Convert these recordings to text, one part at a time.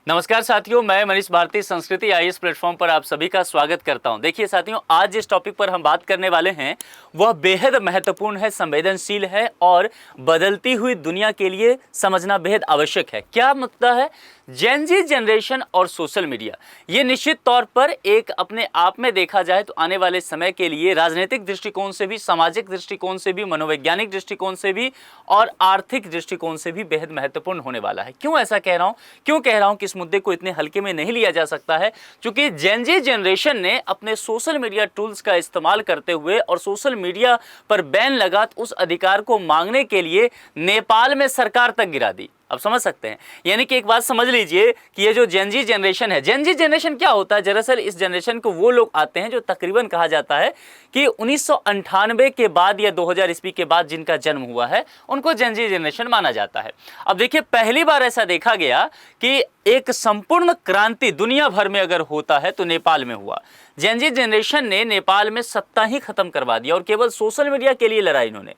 नमस्कार साथियों, मैं मनीष भारती संस्कृति आईएएस प्लेटफॉर्म पर आप सभी का स्वागत करता हूं। देखिए साथियों, आज जिस टॉपिक पर हम बात करने वाले हैं वह बेहद महत्वपूर्ण है, संवेदनशील है और बदलती हुई दुनिया के लिए समझना बेहद आवश्यक है। क्या मुद्दा है? जेन जी जनरेशन और सोशल मीडिया। ये निश्चित तौर पर एक अपने आप में देखा जाए तो आने वाले समय के लिए राजनीतिक दृष्टिकोण से भी, सामाजिक दृष्टिकोण से भी, मनोवैज्ञानिक दृष्टिकोण से भी और आर्थिक दृष्टिकोण से भी बेहद महत्वपूर्ण होने वाला है। क्यों ऐसा कह रहा हूं? क्यों कह रहा हूं कि इस मुद्दे को इतने हल्के में नहीं लिया जा सकता है? क्योंकि जेन जी जनरेशन ने अपने सोशल मीडिया टूल्स का इस्तेमाल करते हुए और सोशल मीडिया पर बैन लगा उस अधिकार को मांगने के लिए नेपाल में सरकार तक गिरा दी। अब समझ सकते हैं, यानी कि एक बात समझ लीजिए कि ये जो जेन जी जनरेशन है, जेन जी जनरेशन क्या होता है? दरअसल इस जनरेशन को वो लोग आते हैं जो तकरीबन कहा जाता है कि 1998 के बाद या 2000 ईस्वी के बाद जिनका जन्म हुआ है उनको जेन जी जनरेशन माना जाता है। अब देखिए, पहली बार ऐसा देखा गया कि एक संपूर्ण क्रांति दुनिया भर में अगर होता है तो नेपाल में हुआ। जेन जी जनरेशन ने नेपाल में सत्ता ही खत्म करवा दिया और केवल सोशल मीडिया के लिए लड़ा इन्होंने।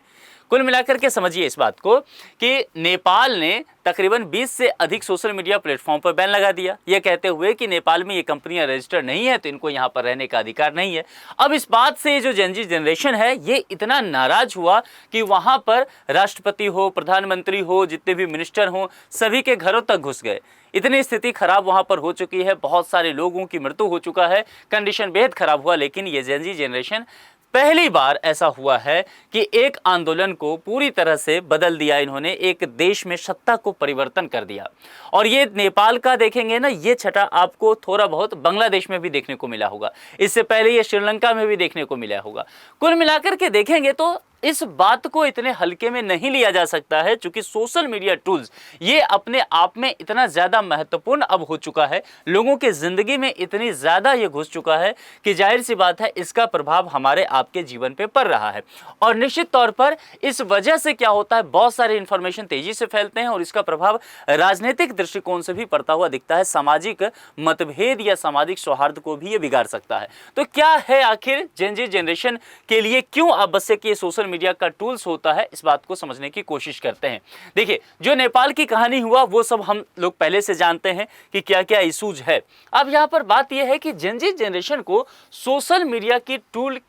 कुल मिलाकर के समझिए इस बात को कि नेपाल ने तकरीबन 20 से अधिक सोशल मीडिया प्लेटफॉर्म पर बैन लगा दिया, यह कहते हुए कि नेपाल में ये कंपनियां रजिस्टर्ड नहीं है तो इनको यहाँ पर रहने का अधिकार नहीं है। अब इस बात से जो जेन जी जनरेशन है ये इतना नाराज हुआ कि वहाँ पर राष्ट्रपति हो, प्रधानमंत्री हो, जितने भी मिनिस्टर हों, सभी के घरों तक घुस गए। इतनी स्थिति खराब वहाँ पर हो चुकी है, बहुत सारे लोगों की मृत्यु हो चुका है, कंडीशन बेहद खराब हुआ। लेकिन ये जेन जी जनरेशन पहली बार ऐसा हुआ है कि एक आंदोलन को पूरी तरह से बदल दिया इन्होंने, एक देश में सत्ता को परिवर्तन कर दिया। और ये नेपाल का देखेंगे ना, ये छटा आपको थोड़ा बहुत बांग्लादेश में भी देखने को मिला होगा, इससे पहले ये श्रीलंका में भी देखने को मिला होगा। कुल मिलाकर के देखेंगे तो इस बात को इतने हल्के में नहीं लिया जा सकता है, क्योंकि सोशल मीडिया टूल्स ये अपने आप में इतना ज़्यादा महत्वपूर्ण अब हो चुका है, लोगों के ज़िंदगी में इतनी ज़्यादा ये घुस चुका है कि जाहिर सी बात है इसका प्रभाव हमारे आपके जीवन पे पड़ रहा है। और निश्चित तौर पर इस वजह से क्या होता है, बहुत सारे इन्फॉर्मेशन तेज़ी से फैलते हैं और इसका प्रभाव राजनीतिक दृष्टिकोण से भी पड़ता हुआ दिखता है, सामाजिक मतभेद या सामाजिक सौहार्द को भी ये बिगाड़ सकता है। तो क्या है आखिर जेन जी जनरेशन के लिए क्यों आवश्यक ये सोशल मीडिया का टूल्स होता है, इस बात को समझने की कोशिश करते हैं। देखिए, जो नेपाल की कहानी हुआ वो सब हम लोग पहले से जानते हैं कि क्या क्या इशूज है। अब यहाँ पर बात यह है कि जेन जी जनरेशन को सोशल मीडिया की टूल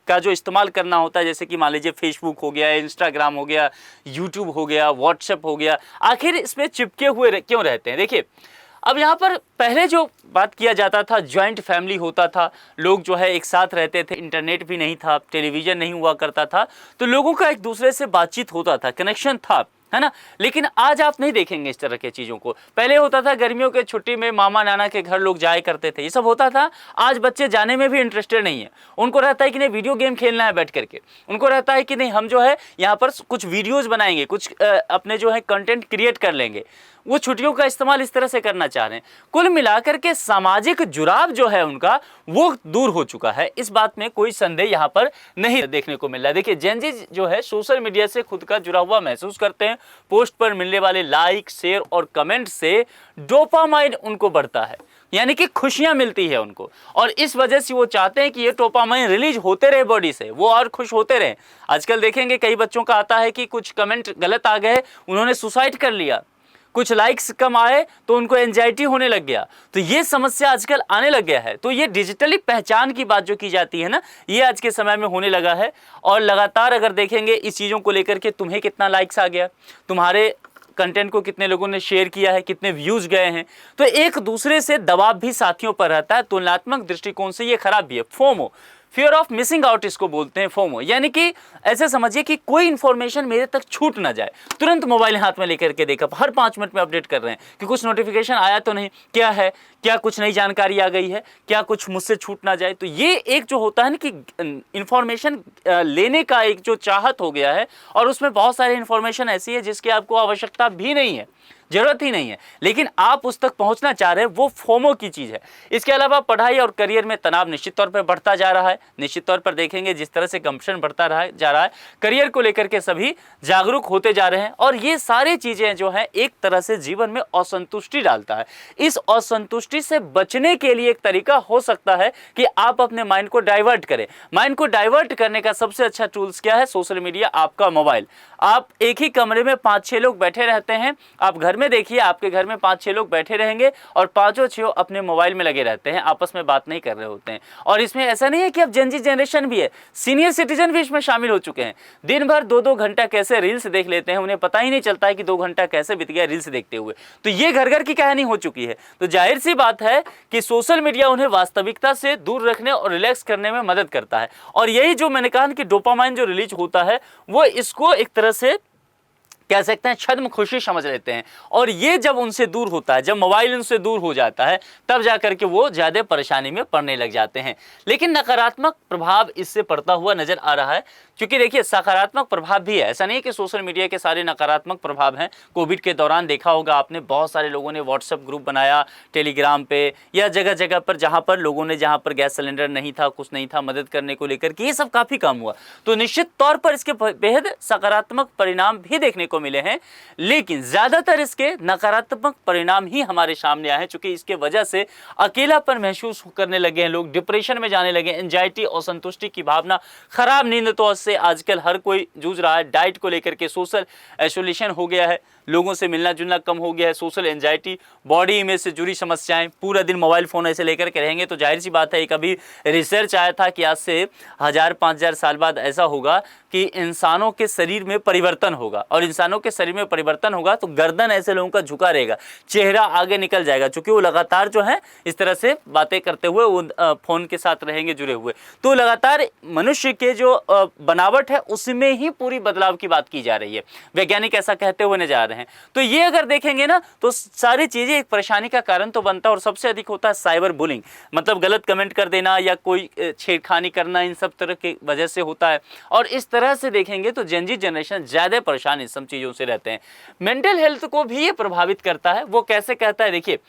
का जो इस्तेमाल करना होता है, जैसे कि मान लीजिए फेसबुक हो गया, इंस्टाग्राम हो गया, यूट्यूब हो गया, व्हाट्सएप हो गया, आखिर इसमें चिपके हुए क्यों रहते हैं? देखिए, अब यहाँ पर पहले जो बात किया जाता था, जॉइंट फैमिली होता था, लोग जो है एक साथ रहते थे, इंटरनेट भी नहीं था, टेलीविज़न नहीं हुआ करता था, तो लोगों का एक दूसरे से बातचीत होता था, कनेक्शन था, है ना। लेकिन आज आप नहीं देखेंगे इस तरह के चीज़ों को। पहले होता था गर्मियों के छुट्टी में मामा नाना के घर लोग जाया करते थे, ये सब होता था। आज बच्चे जाने में भी इंटरेस्टेड नहीं है, उनको रहता है कि नहीं वीडियो गेम खेलना है बैठ करके, उनको रहता है कि नहीं हम जो है यहाँ पर कुछ वीडियोज़ बनाएंगे, कुछ अपने जो है कंटेंट क्रिएट कर लेंगे। वो छुट्टियों का इस्तेमाल इस तरह से करना चाह रहे हैं। कुल मिलाकर के सामाजिक जुड़ाव जो है उनका वो दूर हो चुका है, इस बात में कोई संदेह यहाँ पर नहीं देखने को मिल रहा है। देखिए, जेन जी जो है सोशल मीडिया से खुद का जुड़ा हुआ महसूस करते हैं, पोस्ट पर मिलने वाले लाइक, शेयर और कमेंट से डोपामाइन उनको बढ़ता है, यानी कि खुशियां मिलती है उनको, और इस वजह से वो चाहते हैं कि ये डोपामाइन रिलीज होते रहे बॉडी से, वो और खुश होते रहे। आजकल देखेंगे कई बच्चों का आता है कि कुछ कमेंट गलत आ गए, उन्होंने सुसाइड कर लिया, कुछ लाइक्स कम आए तो उनको एंजाइटी होने लग गया। तो ये समस्या आजकल आने लग गया है। तो ये डिजिटली पहचान की बात जो की जाती है ना, ये आज के समय में होने लगा है। और लगातार अगर देखेंगे इस चीज़ों को लेकर के, तुम्हें कितना लाइक्स आ गया, तुम्हारे कंटेंट को कितने लोगों ने शेयर किया है, कितने व्यूज़ गए हैं, तो एक दूसरे से दबाव भी साथियों पर रहता है। तुलनात्मक दृष्टिकोण से ये खराब भी है। FOMO, fear of missing out इसको बोलते हैं, फोमो, यानी कि ऐसे समझिए कि कोई इन्फॉर्मेशन मेरे तक छूट ना जाए। तुरंत मोबाइल हाथ में लेकर के देखा, हर 5 मिनट में अपडेट कर रहे हैं कि कुछ नोटिफिकेशन आया तो नहीं, क्या है, क्या कुछ नई जानकारी आ गई है, क्या कुछ मुझसे छूट ना जाए। तो ये एक जो होता है ना कि इन्फॉर्मेशन लेने का एक जो चाहत हो गया है, और उसमें बहुत सारी इन्फॉर्मेशन ऐसी है जिसकी आपको आवश्यकता भी नहीं है, जरूरत ही नहीं है, लेकिन आप उस तक पहुंचना चाह रहे हैं, वो फोमो की चीज़ है। इसके अलावा पढ़ाई और करियर में तनाव निश्चित तौर पर बढ़ता जा रहा है। निश्चित तौर पर देखेंगे जिस तरह से कंपटीशन बढ़ता जा रहा है, करियर को लेकर के सभी जागरूक होते जा रहे हैं, और ये सारी चीज़ें जो हैं एक तरह से जीवन में असंतुष्टि डालता है। इस असंतुष्टि से बचने के लिए एक तरीका हो सकता है कि आप अपने माइंड को डाइवर्ट करें। माइंड को डाइवर्ट करने का सबसे अच्छा टूल्स क्या है? सोशल मीडिया, आपका मोबाइल। आप एक ही कमरे में 5-6 लोग बैठे रहते हैं, आप घर घर में देखिए, आपके घर में 5-6 लोग बैठे रहेंगे और पांचों छह अपने मोबाइल में लगे रहते हैं, आपस में बात नहीं कर रहे होते हैं। और इसमें ऐसा नहीं है कि अब जेनजी जनरेशन भी है, सीनियर सिटीजन भी इसमें शामिल हो चुके हैं। दिन भर 2-2 घंटा कैसे रील्स देख लेते हैं, उन्हें पता ही नहीं चलता है कि 2 घंटा कैसे बीत गया रील्स देखते हुए। तो ये घर घर की कहानी हो चुकी है। तो जाहिर सी बात है कि सोशल मीडिया उन्हें वास्तविकता से दूर रखने और रिलैक्स करने में मदद करता है। और यही जो मैंने कहा कि डोपामाइन जो रिलीज होता है, वो इसको एक तरह से कह सकते हैं छद्म खुशी समझ लेते हैं। और ये जब उनसे दूर होता है, जब मोबाइल उनसे दूर हो जाता है, तब जाकर के वो ज़्यादा परेशानी में पड़ने लग जाते हैं। लेकिन नकारात्मक प्रभाव इससे पड़ता हुआ नजर आ रहा है, क्योंकि देखिए सकारात्मक प्रभाव भी है। ऐसा नहीं कि सोशल मीडिया के सारे नकारात्मक प्रभाव हैं। कोविड के दौरान देखा होगा आपने, बहुत सारे लोगों ने व्हाट्सएप ग्रुप बनाया टेलीग्राम पे या जगह जगह पर, जहाँ पर लोगों ने, जहाँ पर गैस सिलेंडर नहीं था, कुछ नहीं था, मदद करने को लेकर के ये सब काफ़ी काम हुआ। तो निश्चित तौर पर इसके बेहद सकारात्मक परिणाम भी देखने को मिले हैं, लेकिन ज़्यादातर इसके नकारात्मक परिणाम ही हमारे सामने आए हैं। चूँकि इसके वजह से अकेलापन महसूस करने लगे हैं लोग, डिप्रेशन में जाने लगे, एंजाइटी और संतुष्टि की भावना, खराब नींद तो से आजकल हर कोई जूझ रहा है, डाइट को लेकर के सोशल आइसोलेशन हो गया है, लोगों से मिलना जुलना कम हो गया है, सोशल एंजाइटी, बॉडी इमेज से जुड़ी समस्याएं, पूरा दिन मोबाइल फ़ोन ऐसे लेकर के रहेंगे तो जाहिर सी बात है। एक अभी रिसर्च आया था कि आज से 1000-5000 साल बाद ऐसा होगा कि इंसानों के शरीर में परिवर्तन होगा, और इंसानों के शरीर में परिवर्तन होगा तो गर्दन ऐसे लोगों का झुका रहेगा, चेहरा आगे निकल जाएगा, क्योंकि वो लगातार जो है इस तरह से बातें करते हुए वो फ़ोन के साथ रहेंगे जुड़े हुए। तो लगातार मनुष्य के जो बनावट है उसमें ही पूरी बदलाव की बात की जा रही है, वैज्ञानिक ऐसा कहते हुए नजर आ रहे हैं। तो ये अगर देखेंगे ना तो सारी चीजें एक परेशानी का कारण तो बनता है, और सबसे अधिक होता है साइबर बुलिंग, मतलब गलत कमेंट कर देना या कोई छेड़खानी करना, इन सब तरह की वजह से होता है। और इस तरह से देखेंगे तो जेनजी जनरेशन ज्यादा परेशान इन सब चीजों से रहते हैं। मेंटल हेल्थ को भी ये प्रभावित करता है। वो कैसे कहता है, देखिए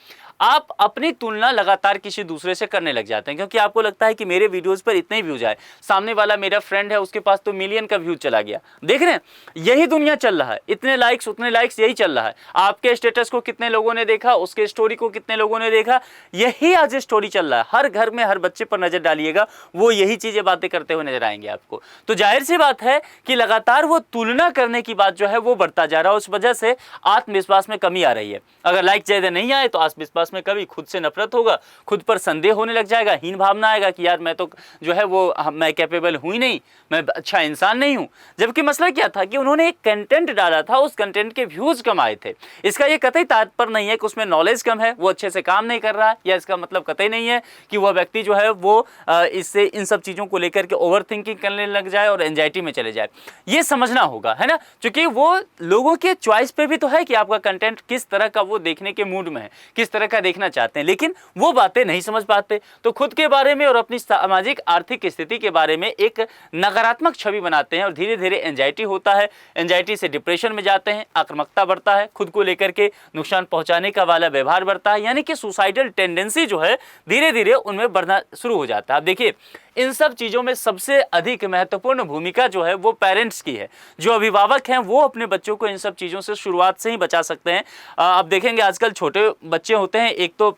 आप अपनी तुलना लगातार किसी दूसरे से करने लग जाते हैं, क्योंकि आपको लगता है कि मेरे वीडियोस पर इतने व्यूज आए, सामने वाला मेरा फ्रेंड है उसके पास तो मिलियन का व्यूज चला गया। देख रहे हैं, यही दुनिया चल रहा है, इतने लाइक्स उतने लाइक्स, यही चल रहा है। आपके स्टेटस को कितने लोगों ने देखा, उसके स्टोरी को कितने लोगों ने देखा, यही आज स्टोरी चल रहा है। हर घर में हर बच्चे पर नजर डालिएगा, वो यही चीजें बातें करते हुए नजर आएंगे आपको। तो जाहिर सी बात है कि लगातार वो तुलना करने की बात जो है वो बढ़ता जा रहा है। उस वजह से आत्मविश्वास में कमी आ रही है। अगर लाइक ज्यादा नहीं आए तो आत्मविश्वास में कभी, खुद से नफरत होगा, खुद पर संदेह होने लग जाएगा, हीन भावना आएगा कि यार मैं तो जो है वो मैं कैपेबल हुई नहीं, मैं अच्छा इंसान नहीं हूं। जबकि मसला क्या था कि उन्होंने एक कंटेंट डाला था, उस कंटेंट के व्यूज कम आए थे। इसका ये कतई तात्पर्य नहीं है कि उसमें नॉलेज कम है, वो अच्छे से काम नहीं कर रहा है, या इसका मतलब कतई नहीं है कि वह व्यक्ति जो है वो इससे इन सब चीजों को लेकर के ओवर थिंकिंग करने लग जाए और एंजाइटी में चले जाए। ये समझना होगा, है ना, क्योंकि वो लोगों के चॉइस पे भी तो है कि आपका कंटेंट किस तरह का वो देखने के मूड में है, किस तरह का देखना चाहते हैं। लेकिन वो बातें नहीं समझ पाते, तो खुद के बारे में और अपनी सामाजिक आर्थिक स्थिति के बारे में एक नकारात्मक छवि बनाते हैं, और धीरे धीरे एंजाइटी होता है, एंजाइटी से डिप्रेशन में जाते हैं, आक्रामकता बढ़ता है, खुद को लेकर के नुकसान पहुंचाने का वाला व्यवहार बढ़ता है, यानी कि सुसाइडल टेंडेंसी जो है धीरे धीरे उनमें बढ़ना शुरू हो जाता है। अब देखिए, इन सब चीज़ों में सबसे अधिक महत्वपूर्ण भूमिका जो है वो पेरेंट्स की है। जो अभिभावक हैं वो अपने बच्चों को इन सब चीज़ों से शुरुआत से ही बचा सकते हैं। अब देखेंगे आजकल छोटे बच्चे होते हैं, एक तो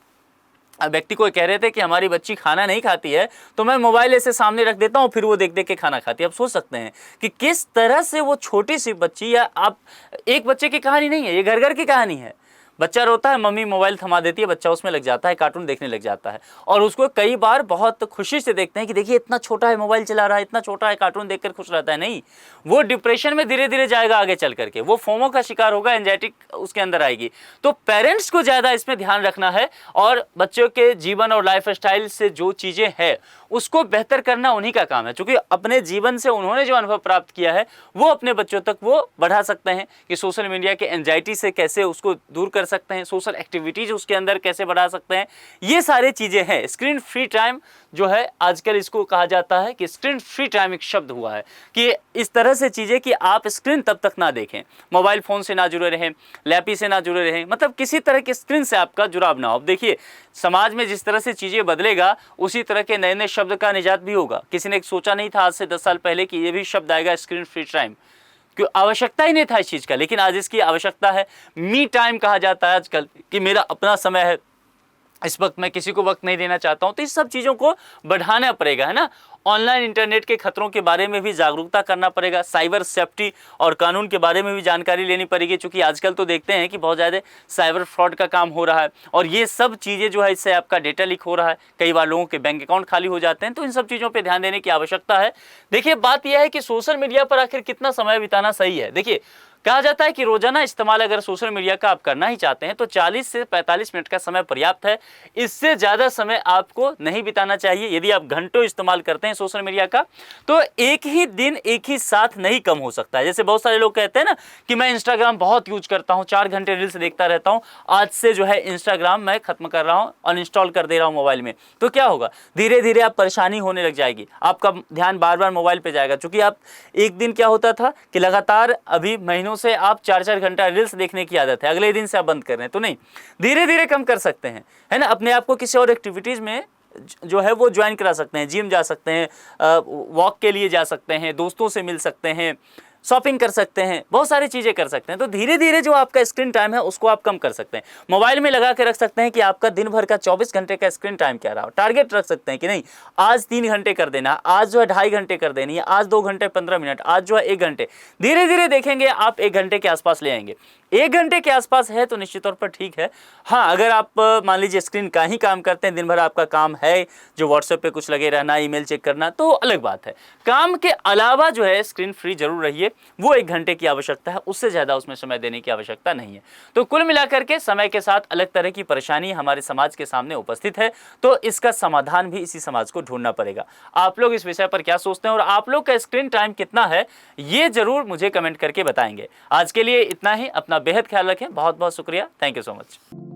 व्यक्ति को कह रहे थे कि हमारी बच्ची खाना नहीं खाती है, तो मैं मोबाइल ऐसे सामने रख देता हूँ, फिर वो देख देख के खाना खाती है। अब सोच सकते हैं कि किस तरह से वो छोटी सी बच्ची, या आप एक बच्चे की कहानी नहीं है, ये घर घर की कहानी है। बच्चा रोता है, मम्मी मोबाइल थमा देती है, बच्चा उसमें लग जाता है, कार्टून देखने लग जाता है, और उसको कई बार बहुत खुशी से देखते हैं कि देखिए इतना छोटा है, मोबाइल चला रहा है, इतना छोटा है, कार्टून देखकर खुश रहता है। नहीं, वो डिप्रेशन में धीरे धीरे जाएगा आगे चल करके, वो फोमो का शिकार होगा, एंजाइटी उसके अंदर आएगी। तो पेरेंट्स को ज़्यादा इसमें ध्यान रखना है, और बच्चों के जीवन और लाइफ स्टाइल से जो चीज़ें हैं उसको बेहतर करना उन्हीं का काम है, क्योंकि अपने जीवन से उन्होंने जो अनुभव प्राप्त किया है वो अपने बच्चों तक वो बढ़ा सकते हैं कि सोशल मीडिया के एंजाइटी से कैसे उसको दूर कर सकते हैं, सोशल एक्टिविटीज उसके अंदर कैसे बढ़ा सकते हैं। ये सारी चीज़ें हैं। स्क्रीन फ्री टाइम जो है आजकल इसको कहा जाता है कि स्क्रीन फ्री टाइम एक शब्द हुआ है कि इस तरह से चीज़ें कि आप स्क्रीन तब तक ना देखें, मोबाइल फ़ोन से ना जुड़े रहें, लैपटॉप से ना जुड़े रहें, मतलब किसी तरह की स्क्रीन से आपका जुड़ाव ना हो। अब देखिए समाज में जिस तरह से चीज़ें बदलेगा उसी तरह के नए नए शब्द का निजात भी होगा। किसी ने सोचा नहीं था आज से 10 साल पहले कि ये भी शब्द आएगा स्क्रीन फ्री टाइम, क्यों आवश्यकता ही नहीं था इस चीज़ का, लेकिन आज इसकी आवश्यकता है। मी टाइम कहा जाता है आजकल कि मेरा अपना समय है, इस वक्त मैं किसी को वक्त नहीं देना चाहता हूं, तो इस सब चीज़ों को बढ़ाना पड़ेगा, है ना। ऑनलाइन इंटरनेट के खतरों के बारे में भी जागरूकता करना पड़ेगा, साइबर सेफ्टी और कानून के बारे में भी जानकारी लेनी पड़ेगी, क्योंकि आजकल तो देखते हैं कि बहुत ज़्यादा साइबर फ्रॉड का काम हो रहा है और ये सब चीज़ें जो है इससे आपका डेटा लीक हो रहा है, कई बार लोगों के बैंक अकाउंट खाली हो जाते हैं, तो इन सब चीज़ों पर ध्यान देने की आवश्यकता है। देखिए बात यह है कि सोशल मीडिया पर आखिर कितना समय बिताना सही है। देखिए कहा जाता है कि रोजाना इस्तेमाल अगर सोशल मीडिया का आप करना ही चाहते हैं तो 40 से 45 मिनट का समय पर्याप्त है, इससे ज़्यादा समय आपको नहीं बिताना चाहिए। यदि आप घंटों इस्तेमाल करते हैं सोशल मीडिया का तो एक ही दिन एक ही साथ नहीं कम हो सकता है। जैसे बहुत सारे लोग कहते हैं ना कि मैं इंस्टाग्राम बहुत यूज करता हूँ, 4 घंटे रील्स देखता रहता हूँ, आज से जो है इंस्टाग्राम मैं खत्म कर रहा हूँ, अनइंस्टॉल कर दे रहा हूँ मोबाइल में, तो क्या होगा, धीरे धीरे आप परेशानी होने लग जाएगी, आपका ध्यान बार बार मोबाइल पे जाएगा। क्योंकि आप एक दिन क्या होता था कि लगातार अभी महीनों से आप 4-4 घंटा रील्स देखने की आदत है, अगले दिन से आप बंद कर रहे हैं, तो नहीं, धीरे धीरे कम कर सकते हैं, है ना। अपने आप को किसी और एक्टिविटीज में जो है वो ज्वाइन करा सकते हैं, जिम जा सकते हैं, वॉक के लिए जा सकते हैं, दोस्तों से मिल सकते हैं, शॉपिंग कर सकते हैं, बहुत सारी चीज़ें कर सकते हैं। तो धीरे धीरे जो आपका स्क्रीन टाइम है उसको आप कम कर सकते हैं। मोबाइल में लगा के रख सकते हैं कि आपका दिन भर का 24 घंटे का स्क्रीन टाइम क्या रहा हो, टारगेट रख सकते हैं कि नहीं आज 3 घंटे कर देना, आज जो है 2.5 घंटे कर देनी है, आज 2 घंटे 15 मिनट, आज जो है 1 घंटे। धीरे धीरे देखेंगे आप 1 घंटे के आसपास ले आएंगे। 1 घंटे के आसपास है तो निश्चित तौर पर ठीक है। हाँ, अगर आप मान लीजिए स्क्रीन का ही काम करते हैं, दिन भर आपका काम है जो व्हाट्सएप पे कुछ लगे रहना, ईमेल चेक करना, तो अलग बात है। काम के अलावा जो है स्क्रीन फ्री जरूर रहिए, वो 1 घंटे की आवश्यकता है, उससे ज़्यादा उसमें समय देने की आवश्यकता नहीं है। तो कुल मिलाकर के समय के साथ अलग तरह की परेशानी हमारे समाज के सामने उपस्थित है, तो इसका समाधान भी इसी समाज को ढूंढना पड़ेगा। आप लोग इस विषय पर क्या सोचते हैं और आप लोग का स्क्रीन टाइम कितना है, ये जरूर मुझे कमेंट करके बताएंगे। आज के लिए इतना ही, अपना बेहद ख्याल रखें। बहुत बहुत शुक्रिया, थैंक यू सो मच।